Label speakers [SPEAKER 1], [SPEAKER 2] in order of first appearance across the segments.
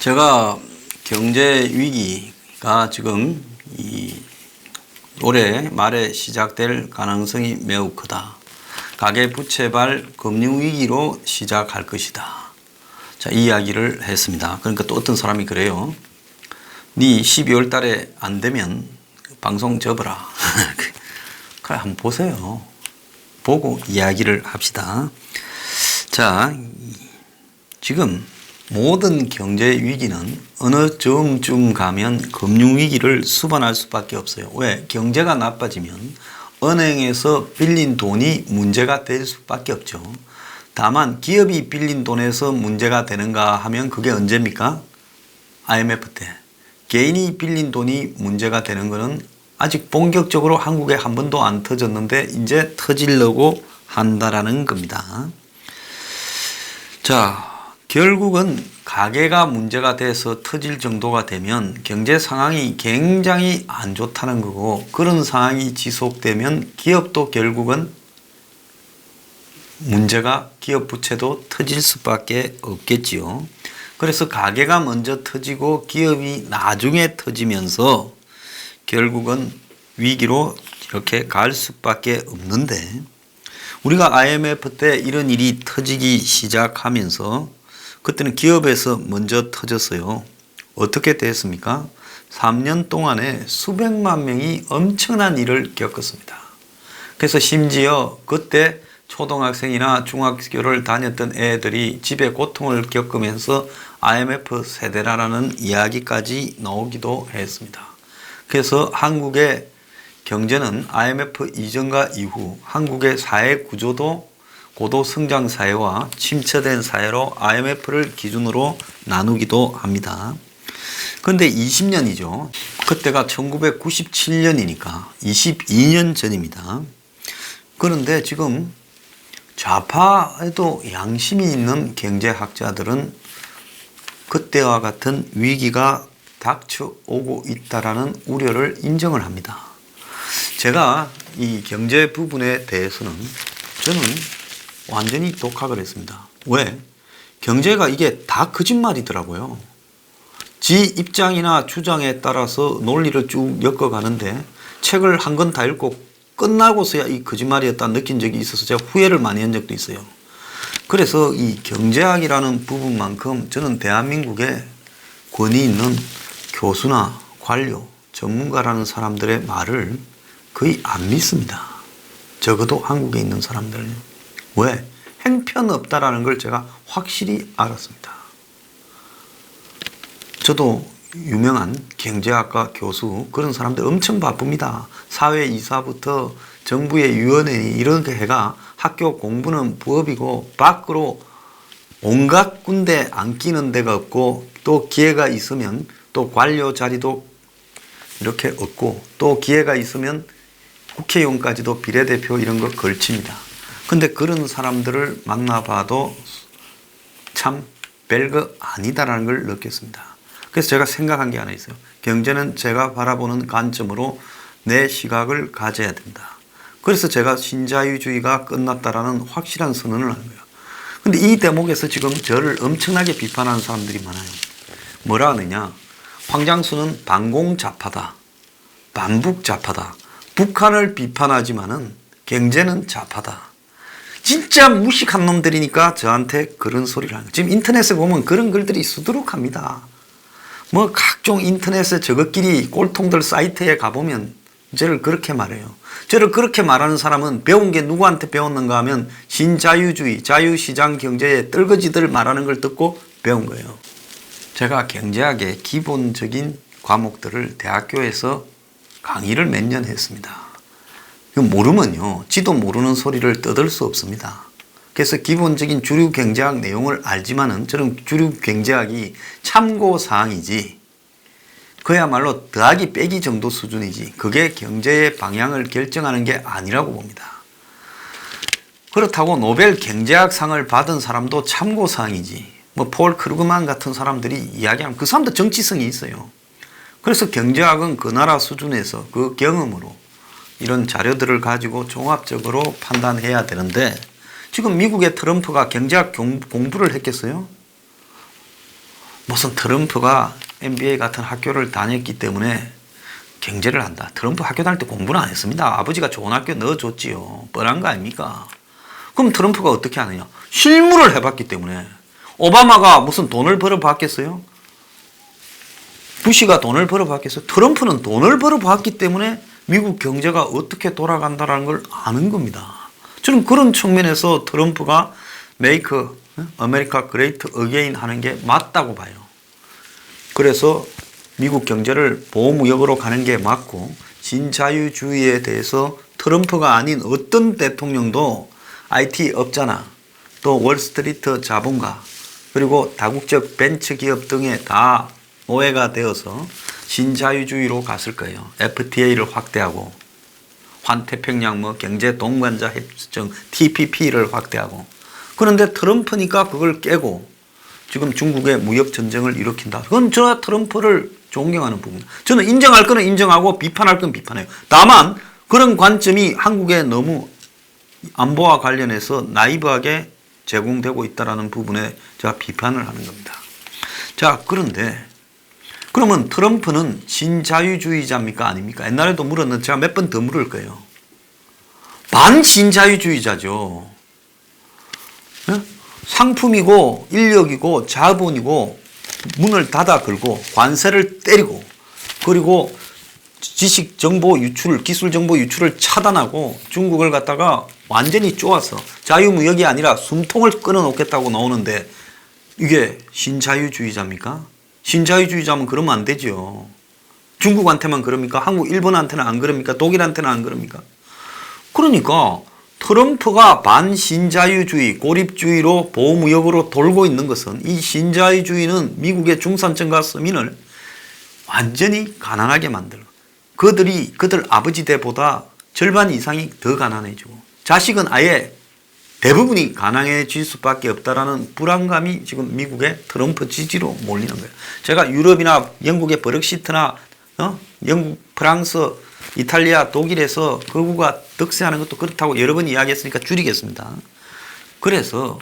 [SPEAKER 1] 제가 경제 위기가 지금 올해 말에 시작될 가능성이 매우 크다. 가계부채발 금융위기로 시작할 것이다. 자, 이 이야기를 했습니다. 그러니까 또 어떤 사람이 그래요. 네 12월 달에 안 되면 방송 접어라. 그래, 한번 보세요. 보고 이야기를 합시다. 자, 지금 모든 경제 위기는 어느 점쯤 가면 금융위기를 수반할 수밖에 없어요. 왜? 경제가 나빠지면 은행에서 빌린 돈이 문제가 될 수밖에 없죠. 다만 기업이 빌린 돈에서 문제가 되는가 하면 그게 언제입니까? IMF 때. 개인이 빌린 돈이 문제가 되는 것은 아직 본격적으로 한국에 한 번도 안 터졌는데 이제 터지려고 한다라는 겁니다. 자, 결국은 가계가 문제가 돼서 터질 정도가 되면 경제 상황이 굉장히 안 좋다는 거고, 그런 상황이 지속되면 기업도 결국은 문제가, 기업 부채도 터질 수밖에 없겠지요. 그래서 가계가 먼저 터지고 기업이 나중에 터지면서 결국은 위기로 이렇게 갈 수밖에 없는데, 우리가 IMF 때 이런 일이 터지기 시작하면서 그때는 기업에서 먼저 터졌어요. 어떻게 됐습니까? 3년 동안에 수백만 명이 엄청난 일을 겪었습니다. 그래서 심지어 그때 초등학생이나 중학교를 다녔던 애들이 집에 고통을 겪으면서 IMF 세대라는 이야기까지 나오기도 했습니다. 그래서 한국의 경제는 IMF 이전과 이후 한국의 사회 구조도 고도 성장 사회와 침체된 사회로 IMF를 기준으로 나누기도 합니다. 그런데 20년이죠. 그때가 1997년이니까 22년 전입니다. 그런데 지금 좌파에도 양심이 있는 경제학자들은 그때와 같은 위기가 닥쳐오고 있다라는 우려를 인정을 합니다. 제가 이 경제 부분에 대해서는 저는 완전히 독학을 했습니다. 왜? 경제가 이게 다 거짓말이더라고요. 지 입장이나 주장에 따라서 논리를 쭉 엮어가는데 책을 한 권 다 읽고 끝나고서야 이 거짓말이었다 느낀 적이 있어서 제가 후회를 많이 한 적도 있어요. 그래서 이 경제학이라는 부분만큼 저는 대한민국에 권위 있는 교수나 관료, 전문가라는 사람들의 말을 거의 안 믿습니다. 적어도 한국에 있는 사람들은. 왜? 형편없다라는 걸 제가 확실히 알았습니다. 저도 유명한 경제학과 교수, 그런 사람들 엄청 바쁩니다. 사회이사부터 정부의 위원회 이런 게 해가 학교 공부는 부업이고 밖으로 온갖 군데 안 끼는 데가 없고, 또 기회가 있으면 또 관료 자리도 이렇게 얻고, 또 기회가 있으면 국회의원까지도 비례대표 이런 거 걸칩니다. 근데 그런 사람들을 만나봐도 참 별거 아니다라는 걸 느꼈습니다. 그래서 제가 생각한 게 하나 있어요. 경제는 제가 바라보는 관점으로 내 시각을 가져야 된다. 그래서 제가 신자유주의가 끝났다라는 확실한 선언을 한 거예요. 근데 이 대목에서 지금 저를 엄청나게 비판하는 사람들이 많아요. 뭐라 하느냐? 황장수는 반공좌파다. 반북좌파다. 북한을 비판하지만은 경제는 좌파다. 진짜 무식한 놈들이니까 저한테 그런 소리를 하는 거예요. 지금 인터넷에 보면 그런 글들이 수두룩합니다. 뭐 각종 인터넷에 저것끼리 꼴통들 사이트에 가보면 저를 그렇게 말해요. 저를 그렇게 말하는 사람은 배운 게 누구한테 배웠는가 하면 신자유주의, 자유시장 경제의 떨거지들 말하는 걸 듣고 배운 거예요. 제가 경제학의 기본적인 과목들을 대학교에서 강의를 몇 년 했습니다. 모르면요, 지도 모르는 소리를 떠들 수 없습니다. 그래서 기본적인 주류 경제학 내용을 알지만은 저는 주류 경제학이 참고사항이지, 그야말로 더하기 빼기 정도 수준이지, 그게 경제의 방향을 결정하는 게 아니라고 봅니다. 그렇다고 노벨 경제학상을 받은 사람도 참고사항이지, 뭐 폴 크루그만 같은 사람들이 이야기하면 그 사람도 정치성이 있어요. 그래서 경제학은 그 나라 수준에서 그 경험으로 이런 자료들을 가지고 종합적으로 판단해야 되는데, 지금 미국의 트럼프가 경제학 공부를 했겠어요? 무슨 트럼프가 MBA 같은 학교를 다녔기 때문에 경제를 한다. 트럼프 학교 다닐 때 공부는 안 했습니다. 아버지가 좋은 학교 넣어줬지요. 뻔한 거 아닙니까? 그럼 트럼프가 어떻게 하느냐? 실무를 해봤기 때문에. 오바마가 무슨 돈을 벌어봤겠어요? 부시가 돈을 벌어봤겠어요? 트럼프는 돈을 벌어봤기 때문에 미국 경제가 어떻게 돌아간다는 걸 아는 겁니다. 저는 그런 측면에서 트럼프가 Make America Great Again 하는 게 맞다고 봐요. 그래서 미국 경제를 보호무역으로 가는 게 맞고, 신자유주의에 대해서 트럼프가 아닌 어떤 대통령도 IT 업자나 또 월스트리트 자본가 그리고 다국적 벤처기업 등에 다 오해가 되어서 신자유주의로 갔을 거예요. FTA를 확대하고 환태평양 경제 동반자 협정 TPP를 확대하고. 그런데 트럼프니까 그걸 깨고 지금 중국의 무역 전쟁을 일으킨다. 그건 저 트럼프를 존경하는 부분입니다. 저는 인정할 거는 인정하고 비판할 건 비판해요. 다만 그런 관점이 한국에 너무 안보와 관련해서 나이브하게 제공되고 있다는 부분에 제가 비판을 하는 겁니다. 자, 그런데 그러면 트럼프는 신자유주의자입니까? 아닙니까? 옛날에도 물었는데 제가 몇 번 더 물을 거예요. 반신자유주의자죠. 네? 상품이고 인력이고 자본이고 문을 닫아 걸고 관세를 때리고 그리고 지식 정보 유출을 기술 정보 유출을 차단하고 중국을 갖다가 완전히 쪼아서 자유무역이 아니라 숨통을 끊어놓겠다고 나오는데 이게 신자유주의자입니까? 신자유주의자면 그러면 안 되죠. 중국한테만 그럽니까? 한국, 일본한테는 안 그럽니까? 독일한테는 안 그럽니까? 그러니까 트럼프가 반신자유주의, 고립주의로 보호무역으로 돌고 있는 것은 이 신자유주의는 미국의 중산층과 서민을 완전히 가난하게 만들고 그들 아버지 때보다 절반 이상이 더 가난해지고 자식은 아예 대부분이 가난해질 수밖에 없다라는 불안감이 지금 미국의 트럼프 지지로 몰리는 거예요. 제가 유럽이나 영국의 브렉시트나 영국, 프랑스, 이탈리아, 독일에서 거구가 득세하는 것도 그렇다고 여러 번 이야기했으니까 줄이겠습니다. 그래서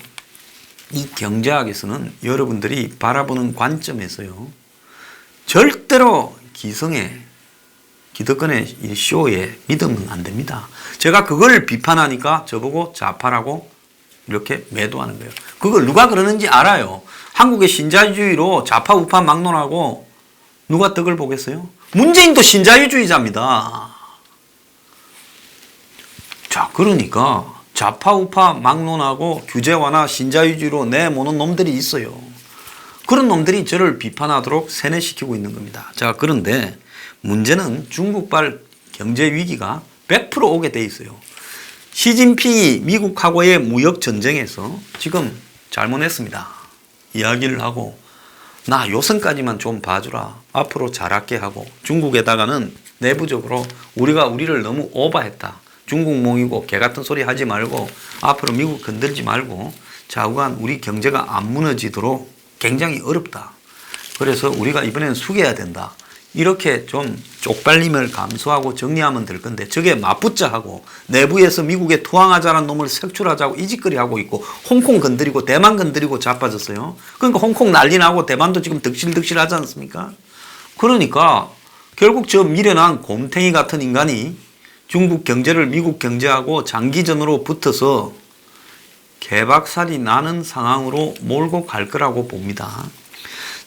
[SPEAKER 1] 이 경제학에서는 여러분들이 바라보는 관점에서요, 절대로 기득권의 이 쇼에 믿으면 안 됩니다. 제가 그걸 비판하니까 저보고 좌파라고 이렇게 매도하는 거예요. 그걸 누가 그러는지 알아요. 한국의 신자유주의로 좌파 우파 막론하고 누가 덕을 보겠어요? 문재인도 신자유주의자입니다. 자, 그러니까 좌파 우파 막론하고 규제 완화 신자유주의로 내모는 놈들이 있어요. 그런 놈들이 저를 비판하도록 세뇌시키고 있는 겁니다. 자, 그런데 문제는 중국발 경제 위기가 100% 오게 돼 있어요. 시진핑이 미국하고의 무역 전쟁에서 지금 잘못했습니다. 이야기를 하고 나 요선까지만 좀 봐주라. 앞으로 잘할게 하고 중국에다가는 내부적으로 우리가 우리를 너무 오버했다. 중국몽이고 개같은 소리 하지 말고 앞으로 미국 건들지 말고 좌우간 우리 경제가 안 무너지도록 굉장히 어렵다. 그래서 우리가 이번에는 숙여야 된다. 이렇게 좀 쪽팔림을 감수하고 정리하면 될 건데 저게 맞붙자 하고 내부에서 미국에 투항하자는 놈을 색출하자고 이짓거리 하고 있고 홍콩 건드리고 대만 건드리고 자빠졌어요. 그러니까 홍콩 난리 나고 대만도 지금 득실득실 하지 않습니까? 그러니까 결국 저 미련한 곰탱이 같은 인간이 중국 경제를 미국 경제하고 장기전으로 붙어서 개박살이 나는 상황으로 몰고 갈 거라고 봅니다.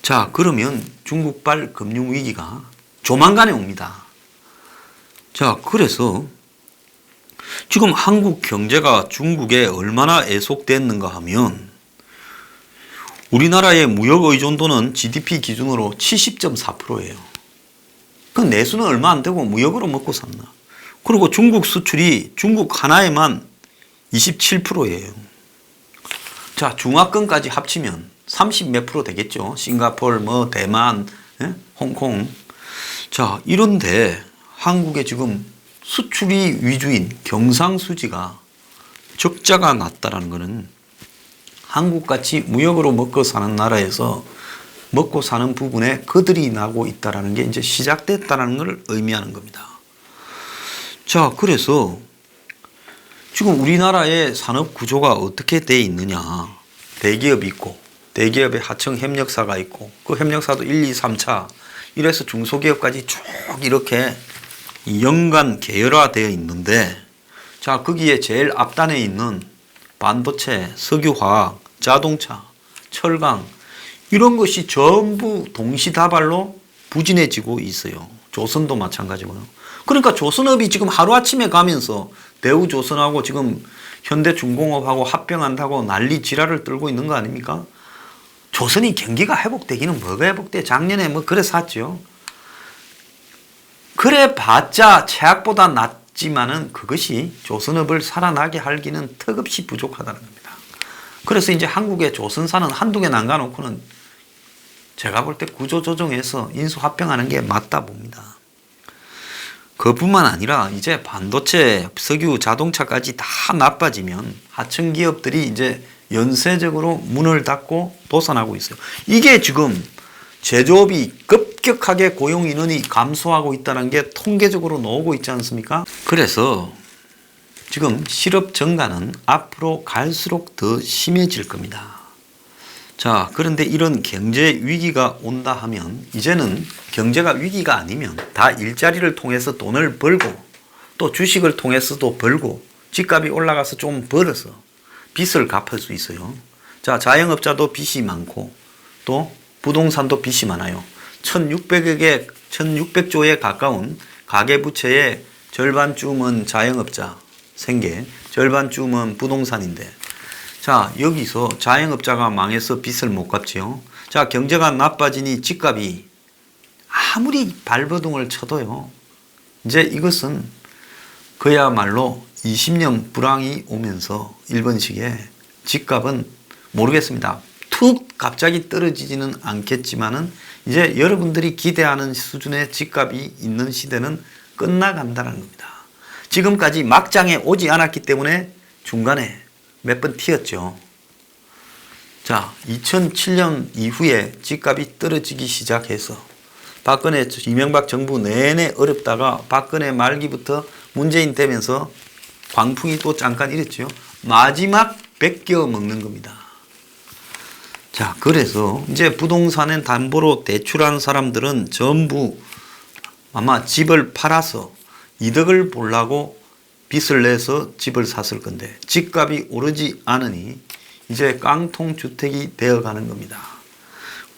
[SPEAKER 1] 자, 그러면 중국발 금융위기가 조만간에 옵니다. 자, 그래서 지금 한국 경제가 중국에 얼마나 애속됐는가 하면 우리나라의 무역 의존도는 GDP 기준으로 70.4%예요. 그 내수는 얼마 안 되고 무역으로 먹고 삽니다. 그리고 중국 수출이 중국 하나에만 27%예요. 자, 중화권까지 합치면 30 몇 프로 되겠죠. 싱가포르, 대만, 홍콩. 자, 이런데 한국에 지금 수출이 위주인 경상수지가 적자가 났다라는 것은 한국같이 무역으로 먹고 사는 나라에서 먹고 사는 부분에 거들이 나고 있다라는 게 이제 시작됐다는 걸 의미하는 겁니다. 자, 그래서 지금 우리나라의 산업 구조가 어떻게 돼 있느냐. 대기업이 있고 대기업의 하청 협력사가 있고 그 협력사도 1, 2, 3차 이래서 중소기업까지 쭉 이렇게 연간 계열화되어 있는데 자 거기에 제일 앞단에 있는 반도체, 석유화학, 자동차, 철강 이런 것이 전부 동시다발로 부진해지고 있어요. 조선도 마찬가지고요. 그러니까 조선업이 지금 하루아침에 가면서 대우조선하고 지금 현대중공업하고 합병한다고 난리 지랄을 떨고 있는 거 아닙니까? 조선이 경기가 회복되기는 뭐가 회복돼? 작년에 뭐 그래 샀죠. 그래 봤자 최악보다 낫지만은 그것이 조선업을 살아나게 하기는 턱없이 부족하다는 겁니다. 그래서 이제 한국의 조선사는 한두 개 남겨놓고는 제가 볼 때 구조조정해서 인수합병하는 게 맞다 봅니다. 그뿐만 아니라 이제 반도체, 석유, 자동차까지 다 나빠지면 하청 기업들이 이제 연쇄적으로 문을 닫고 도산하고 있어요. 이게 지금 제조업이 급격하게 고용 인원이 감소하고 있다는 게 통계적으로 나오고 있지 않습니까? 그래서 지금 실업 증가는 앞으로 갈수록 더 심해질 겁니다. 자, 그런데 이런 경제 위기가 온다 하면 이제는 경제가 위기가 아니면 다 일자리를 통해서 돈을 벌고 또 주식을 통해서도 벌고 집값이 올라가서 좀 벌어서 빚을 갚을 수 있어요. 자, 자영업자도 빚이 많고 또 부동산도 빚이 많아요. 1600조에 가까운 가계부채의 절반쯤은 자영업자 생계, 절반쯤은 부동산인데 자, 여기서 자영업자가 망해서 빚을 못 갚지요. 자, 경제가 나빠지니 집값이 아무리 발버둥을 쳐도요. 이제 이것은 그야말로 20년 불황이 오면서 일본식의 집값은 모르겠습니다. 툭 갑자기 떨어지지는 않겠지만은 이제 여러분들이 기대하는 수준의 집값이 있는 시대는 끝나간다는 겁니다. 지금까지 막장에 오지 않았기 때문에 중간에 몇 번 튀었죠. 자, 2007년 이후에 집값이 떨어지기 시작해서 박근혜 이명박 정부 내내 어렵다가 박근혜 말기부터 문재인 되면서 광풍이 또 잠깐 이랬죠. 마지막 베껴 먹는 겁니다. 자, 그래서 이제 부동산에 담보로 대출한 사람들은 전부 아마 집을 팔아서 이득을 보려고 빚을 내서 집을 샀을 건데 집값이 오르지 않으니 이제 깡통주택이 되어가는 겁니다.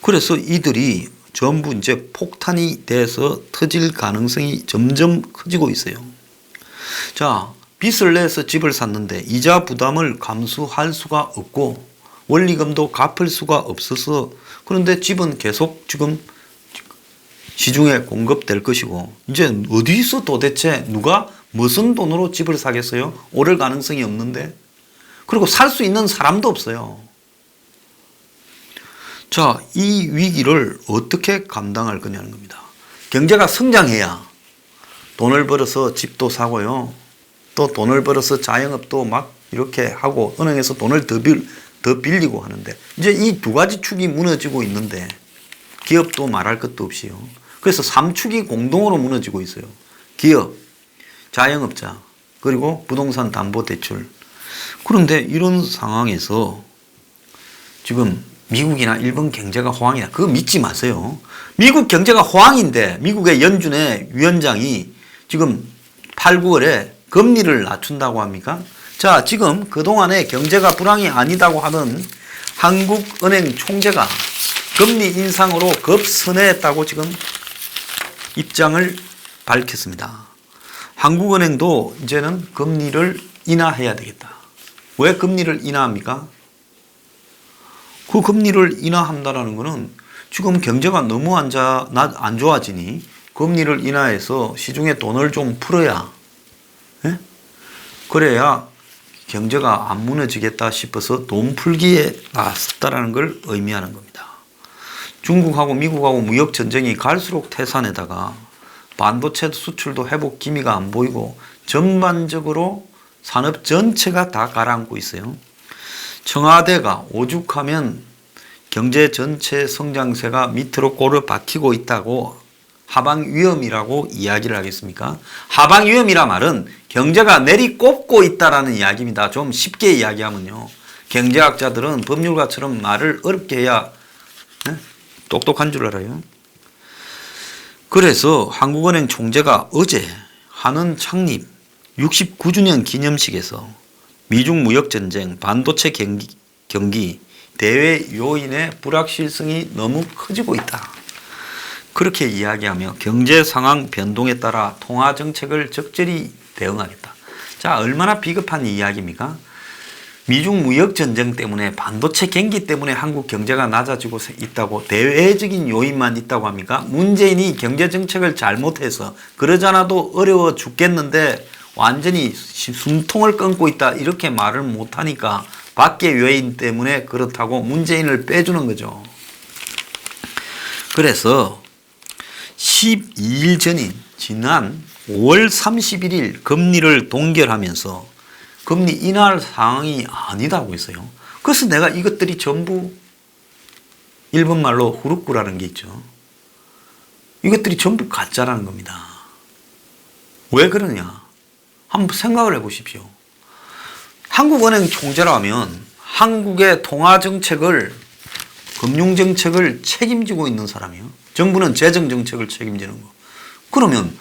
[SPEAKER 1] 그래서 이들이 전부 이제 폭탄이 돼서 터질 가능성이 점점 커지고 있어요. 자, 빚을 내서 집을 샀는데 이자 부담을 감수할 수가 없고 원리금도 갚을 수가 없어서 그런데 집은 계속 지금 시중에 공급될 것이고 이제 어디서 도대체 누가 무슨 돈으로 집을 사겠어요? 오를 가능성이 없는데 그리고 살 수 있는 사람도 없어요. 자, 이 위기를 어떻게 감당할 거냐는 겁니다. 경제가 성장해야 돈을 벌어서 집도 사고요. 또 돈을 벌어서 자영업도 막 이렇게 하고 은행에서 돈을 더 빌리고 하는데 이제 이 두 가지 축이 무너지고 있는데 기업도 말할 것도 없이요. 그래서 3축이 공동으로 무너지고 있어요. 기업, 자영업자, 그리고 부동산 담보대출. 그런데 이런 상황에서 지금 미국이나 일본 경제가 호황이다. 그거 믿지 마세요. 미국 경제가 호황인데 미국의 연준의 위원장이 지금 8, 9월에 금리를 낮춘다고 합니까? 자, 지금 그동안에 경제가 불황이 아니다고 하던 한국은행 총재가 금리 인상으로 급선회했다고 지금 입장을 밝혔습니다. 한국은행도 이제는 금리를 인하해야 되겠다. 왜 금리를 인하합니까? 그 금리를 인하한다는 것은 지금 경제가 너무 안 좋아지니 금리를 인하해서 시중에 돈을 좀 풀어야 예? 그래야 경제가 안 무너지겠다 싶어서 돈 풀기에 나섰다라는 걸 의미하는 겁니다. 중국하고 미국하고 무역 전쟁이 갈수록 태산에다가 반도체 수출도 회복 기미가 안 보이고 전반적으로 산업 전체가 다 가라앉고 있어요. 청와대가 오죽하면 경제 전체 성장세가 밑으로 꼬르 박히고 있다고 하방 위험이라고 이야기를 하겠습니까? 하방 위험이라 말은 경제가 내리꼽고 있다라는 이야기입니다. 좀 쉽게 이야기하면요. 경제학자들은 법률가처럼 말을 어렵게 해야 똑똑한 줄 알아요. 그래서 한국은행 총재가 어제 한은 창립 69주년 기념식에서 미중 무역전쟁, 반도체 경기, 대외 요인의 불확실성이 너무 커지고 있다. 그렇게 이야기하며 경제 상황 변동에 따라 통화 정책을 적절히 대응하겠다. 자, 얼마나 비겁한 이야기입니까? 미중 무역 전쟁 때문에 반도체 경기 때문에 한국 경제가 낮아지고 있다고 대외적인 요인만 있다고 합니까? 문재인이 경제 정책을 잘못해서 그러지 않아도 어려워 죽겠는데 완전히 숨통을 끊고 있다 이렇게 말을 못하니까 밖의 요인 때문에 그렇다고 문재인을 빼주는 거죠. 그래서 12일 전인 지난 5월 31일 금리를 동결하면서 금리 인하 상황이 아니다고 했어요. 그래서 내가 이것들이 전부 일본말로 후루꾸라는 게 있죠. 이것들이 전부 가짜라는 겁니다. 왜 그러냐? 한번 생각을 해보십시오. 한국은행 총재라면 한국의 통화정책을 금융정책을 책임지고 있는 사람이요. 정부는 재정정책을 책임지는 거. 그러면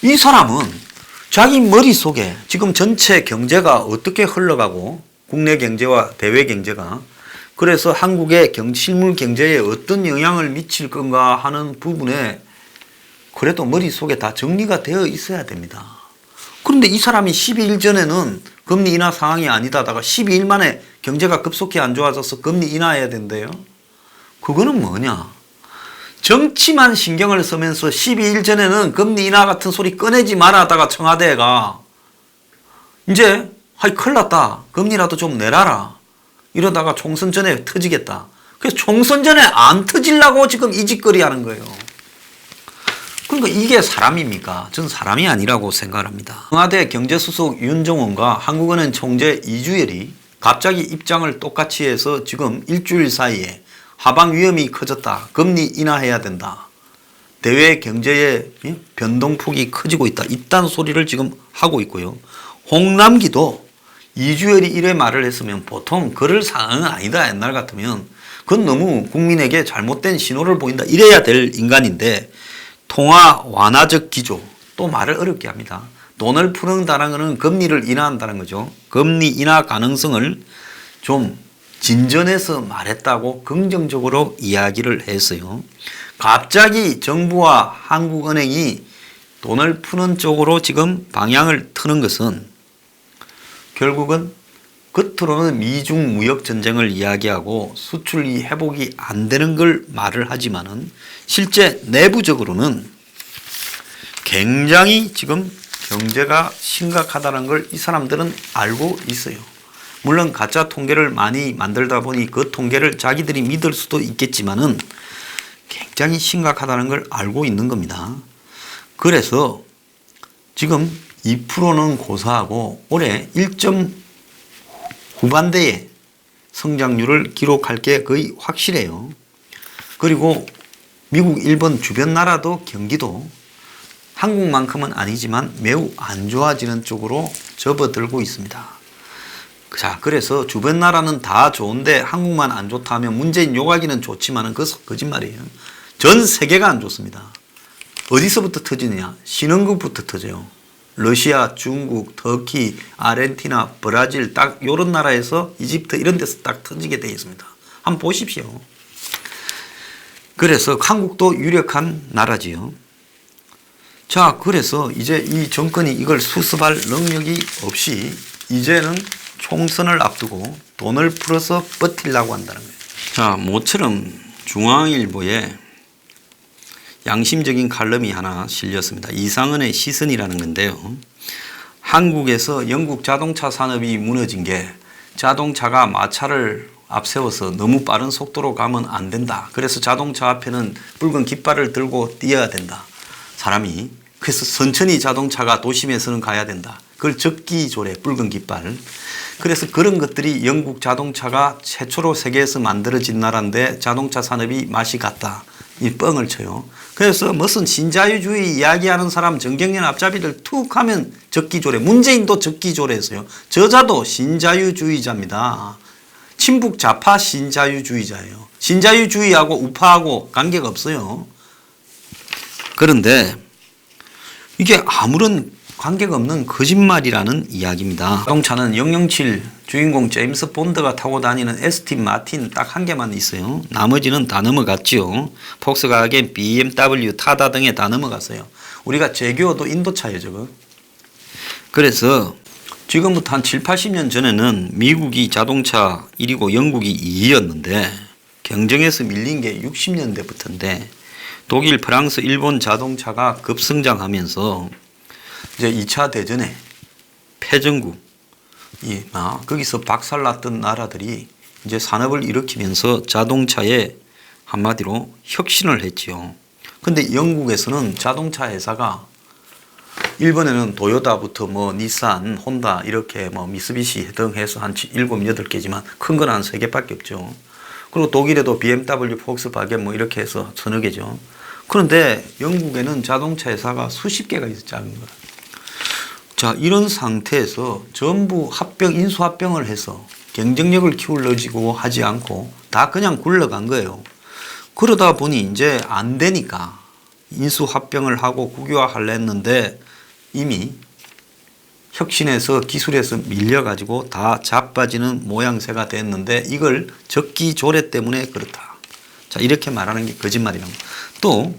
[SPEAKER 1] 이 사람은 자기 머릿속에 지금 전체 경제가 어떻게 흘러가고 국내 경제와 대외 경제가 그래서 한국의 실물 경제에 어떤 영향을 미칠 건가 하는 부분에 그래도 머릿속에 다 정리가 되어 있어야 됩니다. 그런데 이 사람이 12일 전에는 금리 인하 상황이 아니다다가 12일 만에 경제가 급속히 안 좋아져서 금리 인하해야 된대요. 그거는 뭐냐? 정치만 신경을 쓰면서 12일 전에는 금리 인하 같은 소리 꺼내지 마라 하다가 청와대가 이제 큰일 났다. 금리라도 좀 내라라. 이러다가 총선 전에 터지겠다. 그래서 총선 전에 안 터지려고 지금 이 짓거리 하는 거예요. 그러니까 이게 사람입니까? 전 사람이 아니라고 생각합니다. 청와대 경제수석 윤정원과 한국은행 총재 이주열이 갑자기 입장을 똑같이 해서 지금 일주일 사이에 하방 위험이 커졌다. 금리 인하해야 된다. 대외 경제의 변동폭이 커지고 있다. 이딴 소리를 지금 하고 있고요. 홍남기도 이주열이 이래 말을 했으면 보통 그럴 상황은 아니다. 옛날 같으면 그건 너무 국민에게 잘못된 신호를 보인다. 이래야 될 인간인데 통화 완화적 기조 또 말을 어렵게 합니다. 돈을 푸는다는 것은 금리를 인하한다는 거죠. 금리 인하 가능성을 좀 진전해서 말했다고 긍정적으로 이야기를 했어요. 갑자기 정부와 한국은행이 돈을 푸는 쪽으로 지금 방향을 트는 것은 결국은 겉으로는 미중 무역 전쟁을 이야기하고 수출이 회복이 안 되는 걸 말을 하지만은 실제 내부적으로는 굉장히 지금 경제가 심각하다는 걸 이 사람들은 알고 있어요. 물론 가짜 통계를 많이 만들다 보니 그 통계를 자기들이 믿을 수도 있겠지만은 굉장히 심각하다는 걸 알고 있는 겁니다. 그래서 지금 2%는 고사하고 올해 1점 후반대의 성장률을 기록할 게 거의 확실해요. 그리고 미국, 일본 주변 나라도 경기도 한국만큼은 아니지만 매우 안 좋아지는 쪽으로 접어들고 있습니다. 자, 그래서 주변 나라는 다 좋은데 한국만 안 좋다 하면 문재인 욕하기는 좋지만은 그것은 거짓말이에요. 전 세계가 안 좋습니다. 어디서부터 터지느냐? 신흥국부터 터져요. 러시아, 중국, 터키, 아르헨티나, 브라질 딱 이런 나라에서 이집트 이런 데서 딱 터지게 되어 있습니다. 한번 보십시오. 그래서 한국도 유력한 나라지요. 자, 그래서 이제 이 정권이 이걸 수습할 능력이 없이 이제는 총선을 앞두고 돈을 풀어서 버틸라고 한다는 거예요. 자, 모처럼 중앙일보에 양심적인 칼럼이 하나 실렸습니다. 이상은의 시선이라는 건데요. 한국에서 영국 자동차 산업이 무너진 게 자동차가 마차를 앞세워서 너무 빠른 속도로 가면 안 된다. 그래서 자동차 앞에는 붉은 깃발을 들고 뛰어야 된다. 사람이. 그래서 천천히 자동차가 도심에서는 가야 된다. 그걸 적기조례, 붉은 깃발. 그래서 그런 것들이 영국 자동차가 최초로 세계에서 만들어진 나라인데 자동차 산업이 맛이 갔다. 이 뻥을 쳐요. 그래서 무슨 신자유주의 이야기하는 사람 정경련 앞잡이들 툭 하면 적기조례. 문재인도 적기조례했어요. 저자도 신자유주의자입니다. 친북 좌파 신자유주의자예요. 신자유주의하고 우파하고 관계가 없어요. 그런데 이게 아무런 관계가 없는 거짓말이라는 이야기입니다. 자동차는 007 주인공 제임스 본드가 타고 다니는 에스틴 마틴 딱 한 개만 있어요. 나머지는 다 넘어갔죠. 폭스바겐, BMW, 타다 등에 다 넘어갔어요. 우리가 제규어도 인도차예요, 저거. 그래서 지금부터 한 7, 80년 전에는 미국이 자동차 1위고 영국이 2위였는데 경쟁에서 밀린 게 60년대부터인데 독일, 프랑스, 일본 자동차가 급성장하면서 이제 2차 대전에 패전국, 거기서 박살났던 나라들이 이제 산업을 일으키면서 자동차에 한마디로 혁신을 했지요. 근데 영국에서는 자동차 회사가 일본에는 도요타부터 뭐 닛산, 혼다 이렇게 뭐 미쓰비시 등 해서 한 7, 8개지만 큰 건 한 3개밖에 없죠. 그리고 독일에도 BMW, 폭스바겐 뭐 이렇게 해서 서너 개죠. 그런데 영국에는 자동차 회사가 수십 개가 있어 작은 거라. 자, 이런 상태에서 전부 인수합병을 해서 경쟁력을 키우려고 하지 않고 다 그냥 굴러간 거예요. 그러다 보니 이제 안 되니까 인수합병을 하고 국유화하려 했는데 이미 혁신에서 기술에서 밀려가지고 다 자빠지는 모양새가 됐는데 이걸 적기조례 때문에 그렇다. 자, 이렇게 말하는 게 거짓말이라고. 또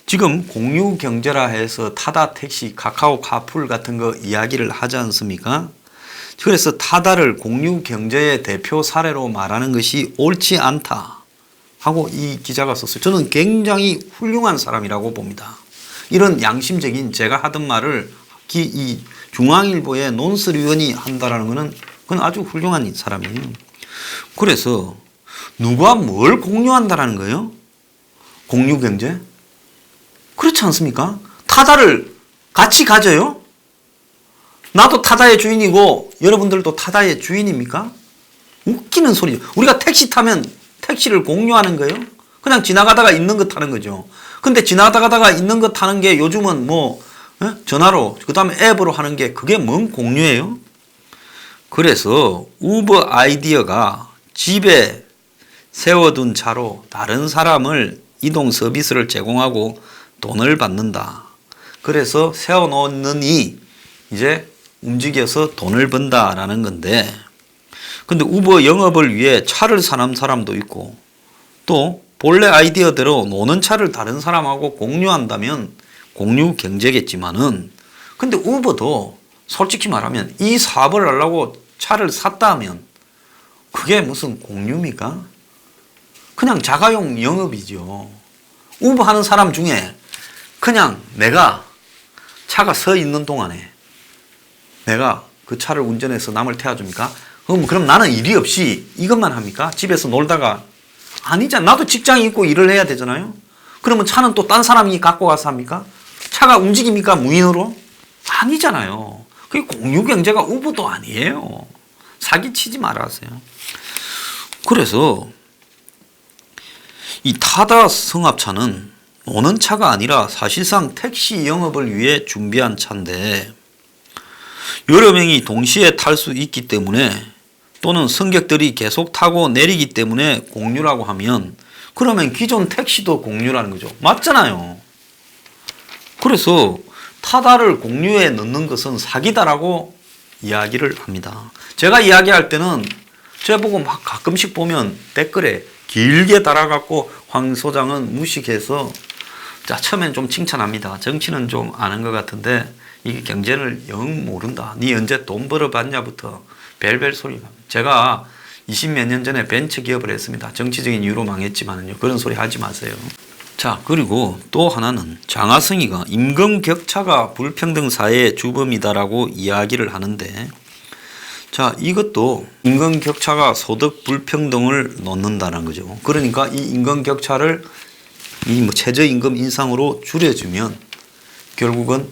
[SPEAKER 1] 지금 공유경제라 해서 타다, 택시, 카카오, 카풀 같은 거 이야기를 하지 않습니까? 그래서 타다를 공유경제의 대표 사례로 말하는 것이 옳지 않다 하고 이 기자가 썼어요. 저는 굉장히 훌륭한 사람이라고 봅니다. 이런 양심적인 제가 하던 말을 이 중앙일보의 논설위원이 한다라는 것은 그건 아주 훌륭한 사람이에요. 그래서 누가 뭘 공유한다라는 거예요? 공유경제? 그렇지 않습니까? 타다를 같이 가져요? 나도 타다의 주인이고 여러분들도 타다의 주인입니까? 웃기는 소리죠. 우리가 택시 타면 택시를 공유하는 거예요? 그냥 지나가다가 있는 거 타는 거죠. 근데 지나가다가 있는 거 타는 게 요즘은 뭐 전화로 그 다음에 앱으로 하는 게 그게 뭔 공유예요? 그래서 우버 아이디어가 집에 세워둔 차로 다른 사람을 이동 서비스를 제공하고 돈을 받는다. 그래서 세워놓느니 이제 움직여서 돈을 번다라는 건데 근데 우버 영업을 위해 차를 사는 사람도 있고 또 본래 아이디어대로 노는 차를 다른 사람하고 공유한다면 공유 경제겠지만은 근데 우버도 솔직히 말하면 이 사업을 하려고 차를 샀다 하면 그게 무슨 공유입니까? 그냥 자가용 영업이죠. 우버 하는 사람 중에 그냥 내가 차가 서 있는 동안에 내가 그 차를 운전해서 남을 태워줍니까? 그럼 나는 일이 없이 이것만 합니까? 집에서 놀다가 아니잖아. 나도 직장이 있고 일을 해야 되잖아요. 그러면 차는 또 딴 사람이 갖고 가서 합니까? 차가 움직입니까? 무인으로? 아니잖아요. 그게 공유경제가 우버도 아니에요. 사기치지 말아세요. 그래서 이 타다 승합차는 노는 차가 아니라 사실상 택시 영업을 위해 준비한 차인데 여러 명이 동시에 탈 수 있기 때문에 또는 승객들이 계속 타고 내리기 때문에 공유라고 하면 그러면 기존 택시도 공유라는 거죠. 맞잖아요. 그래서 타다를 공유에 넣는 것은 사기다라고 이야기를 합니다. 제가 이야기할 때는 제보고 막 가끔씩 보면 댓글에 길게 달아갖고 황 소장은 무식해서 자, 처음엔 좀 칭찬합니다. 정치는 좀 아는 것 같은데 이게 경제를 영 모른다. 니 언제 돈 벌어봤냐부터 별별 소리가. 제가 20몇 년 전에 벤처 기업을 했습니다. 정치적인 이유로 망했지만요. 그런 소리 하지 마세요. 자, 그리고 또 하나는 장하성이가 임금격차가 불평등 사회의 주범이다라고 이야기를 하는데 자, 이것도 임금격차가 소득 불평등을 넣는다는 거죠. 그러니까 이 임금격차를 이 최저임금 인상으로 줄여주면 결국은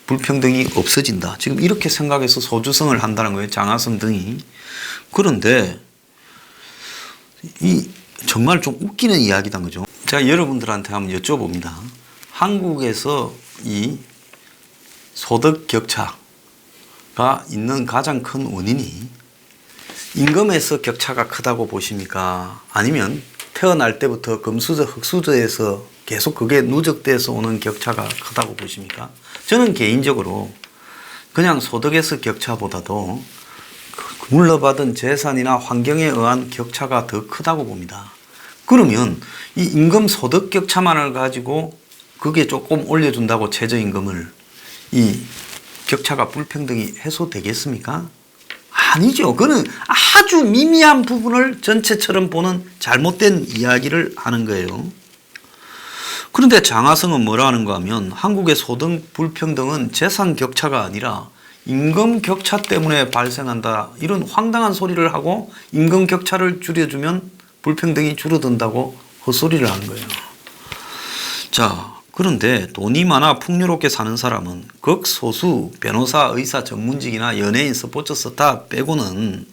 [SPEAKER 1] 불평등이 없어진다. 지금 이렇게 생각해서 소주성을 한다는 거예요. 장하성 등이. 그런데 이 정말 좀 웃기는 이야기단 거죠. 제가 여러분들한테 한번 여쭤봅니다. 한국에서 이 소득 격차가 있는 가장 큰 원인이 임금에서 격차가 크다고 보십니까? 아니면 태어날 때부터 금수저, 흙수저에서 계속 그게 누적돼서 오는 격차가 크다고 보십니까? 저는 개인적으로 그냥 소득에서 격차보다도 물러받은 재산이나 환경에 의한 격차가 더 크다고 봅니다. 그러면 이 임금 소득 격차만을 가지고 그게 조금 올려준다고 최저임금을 이 격차가 불평등이 해소되겠습니까? 아니죠. 그는 아주 미미한 부분을 전체처럼 보는 잘못된 이야기를 하는 거예요. 그런데 장하성은 뭐라 하는가 하면 한국의 소득 불평등은 재산 격차가 아니라 임금 격차 때문에 발생한다. 이런 황당한 소리를 하고 임금 격차를 줄여주면 불평등이 줄어든다고 헛소리를 하는 거예요. 자, 그런데 돈이 많아 풍요롭게 사는 사람은 극소수 변호사, 의사, 전문직이나 연예인, 스포츠 스타 빼고는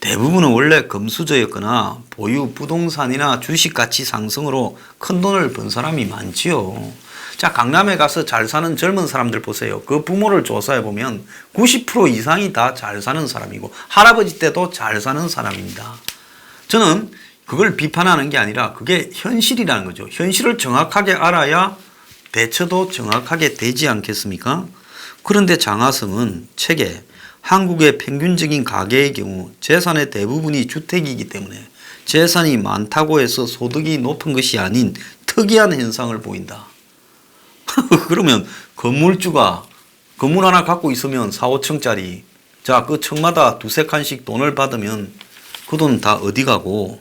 [SPEAKER 1] 대부분은 원래 금수저였거나 보유 부동산이나 주식 가치 상승으로 큰 돈을 번 사람이 많지요. 자, 강남에 가서 잘 사는 젊은 사람들 보세요. 그 부모를 조사해 보면 90% 이상이 다 잘 사는 사람이고 할아버지 때도 잘 사는 사람입니다. 저는 그걸 비판하는 게 아니라 그게 현실이라는 거죠. 현실을 정확하게 알아야 대처도 정확하게 되지 않겠습니까? 그런데 장하성은 책에 한국의 평균적인 가계의 경우 재산의 대부분이 주택이기 때문에 재산이 많다고 해서 소득이 높은 것이 아닌 특이한 현상을 보인다. 그러면 건물주가 건물 하나 갖고 있으면 4, 5층짜리, 자, 그 층마다 두세 칸씩 돈을 받으면 그 돈 다 어디 가고,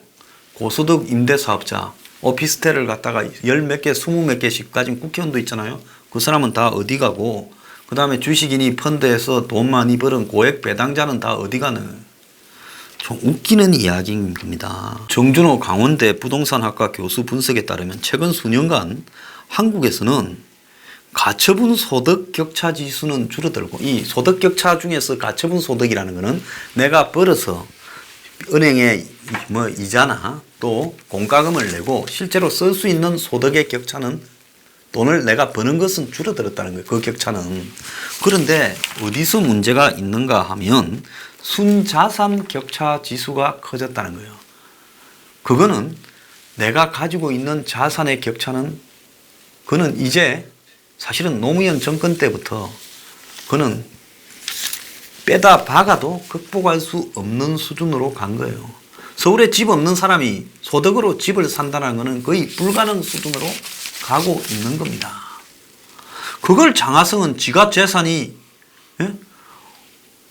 [SPEAKER 1] 고소득 임대사업자 오피스텔을 갖다가 열 몇 개, 20몇 개씩 가진 국회의원도 있잖아요. 그 사람은 다 어디 가고, 그 다음에 주식이니 펀드에서 돈 많이 벌은 고액 배당자는 다 어디 가는, 좀 웃기는 이야기인 겁니다. 정준호 강원대 부동산학과 교수 분석에 따르면 최근 수년간 한국에서는 가처분 소득 격차 지수는 줄어들고, 이 소득 격차 중에서 가처분 소득이라는 것은 내가 벌어서 은행에 뭐 이자나 또 공과금을 내고 실제로 쓸 수 있는 소득의 격차는, 돈을 내가 버는 것은 줄어들었다는 거예요. 그 격차는. 그런데 어디서 문제가 있는가 하면 순자산 격차 지수가 커졌다는 거예요. 그거는 내가 가지고 있는 자산의 격차는, 그는 이제 사실은 노무현 정권 때부터 그는 빼다 박아도 극복할 수 없는 수준으로 간 거예요. 서울에 집 없는 사람이 소득으로 집을 산다는 것은 거의 불가능 수준으로 가고 있는 겁니다. 그걸 장하성은 지가 재산이, 예?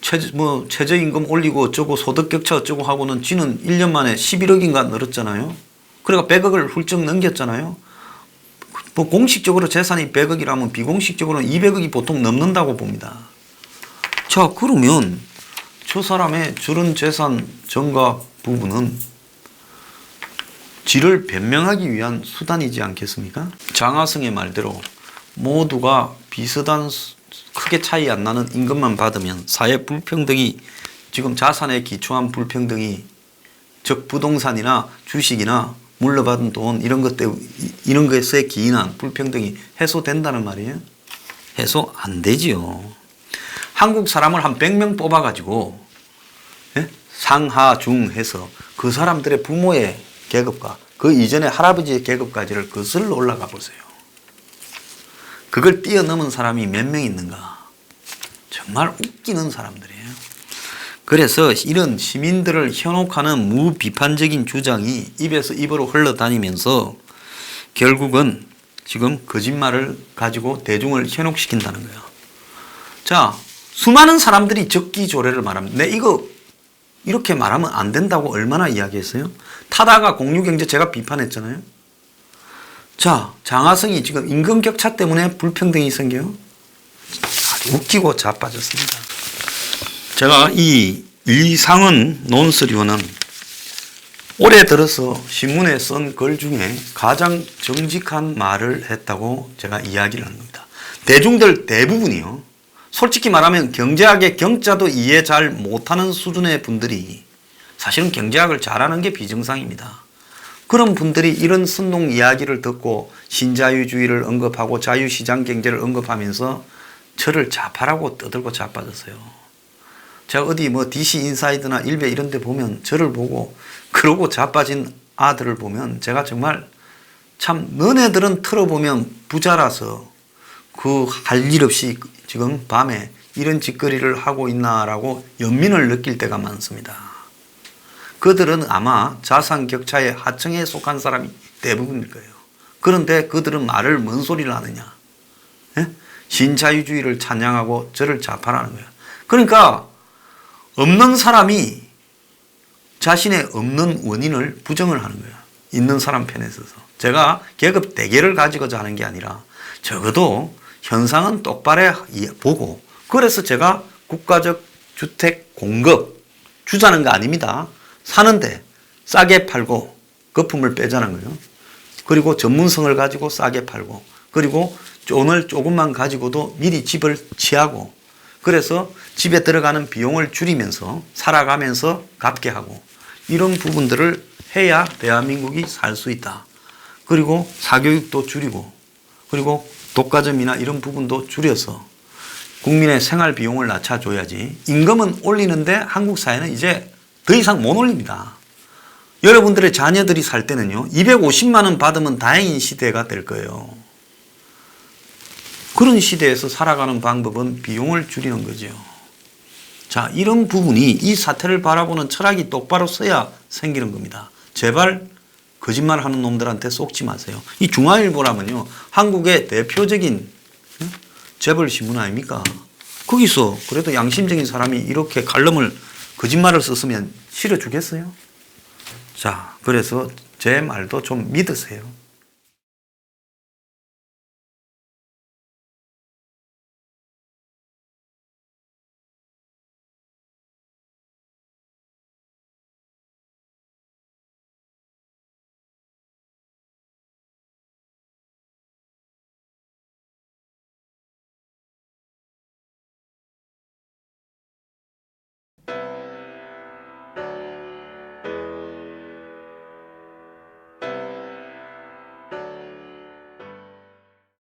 [SPEAKER 1] 최저임금 올리고 어쩌고 소득 격차 어쩌고 하고는 지는 1년 만에 11억인가 늘었잖아요. 그러니까 100억을 훌쩍 넘겼잖아요. 뭐 공식적으로 재산이 100억이라면 비공식적으로는 200억이 보통 넘는다고 봅니다. 자, 그러면 저 사람의 저런 재산 증가 부분은 지를 변명하기 위한 수단이지 않겠습니까? 장하성의 말대로 모두가 비슷한, 크게 차이 안 나는 임금만 받으면 사회 불평등이, 지금 자산에 기초한 불평등이, 즉 부동산이나 주식이나 물려받은 돈 이런 것 때문에, 이런 것에 기인한 불평등이 해소된다는 말이에요? 해소 안 되지요. 한국 사람을 한 100명 뽑아가지고, 예? 상하 중 해서 그 사람들의 부모의 계급과 그 이전의 할아버지의 계급까지를 거슬러 올라가 보세요. 그걸 뛰어넘은 사람이 몇 명 있는가? 정말 웃기는 사람들이에요. 그래서 이런 시민들을 현혹하는 무비판적인 주장이 입에서 입으로 흘러다니면서 결국은 지금 거짓말을 가지고 대중을 현혹시킨다는 거예요. 자, 수많은 사람들이 적기조례를 말합니다. 네, 이거 이렇게 말하면 안 된다고 얼마나 이야기했어요? 타다가 공유경제 제가 비판했잖아요. 자, 장하성이 지금 임금격차 때문에 불평등이 생겨요. 아주 웃기고 자빠졌습니다. 제가 이 이상은 논설위원은 올해 들어서 신문에 쓴 글 중에 가장 정직한 말을 했다고 제가 이야기를 하는 겁니다. 대중들 대부분이요, 솔직히 말하면 경제학의 경자도 이해 잘 못하는 수준의 분들이, 사실은 경제학을 잘하는 게 비정상입니다. 그런 분들이 이런 선동 이야기를 듣고 신자유주의를 언급하고 자유시장 경제를 언급하면서 저를 좌파라고 떠들고 자빠졌어요. 제가 어디 뭐 DC 인사이드나 일베 이런 데 보면 저를 보고 그러고 자빠진 아들을 보면 제가 정말 참 너네들은 틀어보면 부자라서 그 할 일 없이 지금 밤에 이런 짓거리를 하고 있나라고 연민을 느낄 때가 많습니다. 그들은 아마 자산 격차의 하층에 속한 사람이 대부분일 거예요. 그런데 그들은 말을 뭔 소리를 하느냐. 예? 신자유주의를 찬양하고 저를 자파라는 거예요. 그러니까 없는 사람이 자신의 없는 원인을 부정을 하는 거예요. 있는 사람 편에 서서. 제가 계급 대결을 가지고자 하는 게 아니라 적어도 현상은 똑바로 보고 그래서 제가 국가적 주택 공급 주자는 거 아닙니다. 사는데 싸게 팔고 거품을 빼자는 거예요. 그리고 전문성을 가지고 싸게 팔고 그리고 돈을 조금만 가지고도 미리 집을 취하고 그래서 집에 들어가는 비용을 줄이면서 살아가면서 갚게 하고 이런 부분들을 해야 대한민국이 살 수 있다. 그리고 사교육도 줄이고 그리고 독과점이나 이런 부분도 줄여서 국민의 생활 비용을 낮춰줘야지. 임금은 올리는데 한국 사회는 이제 더 이상 못 올립니다. 여러분들의 자녀들이 살 때는요 250만 원 받으면 다행인 시대가 될 거예요. 그런 시대에서 살아가는 방법은 비용을 줄이는 거죠. 자, 이런 부분이 이 사태를 바라보는 철학이 똑바로 서야 생기는 겁니다. 제발 거짓말하는 놈들한테 속지 마세요. 이 중앙일보라면요 한국의 대표적인 재벌신문 아닙니까? 거기서 그래도 양심적인 사람이 이렇게 칼럼을 거짓말을 썼으면 실어주겠어요? 자, 그래서 제 말도 좀 믿으세요.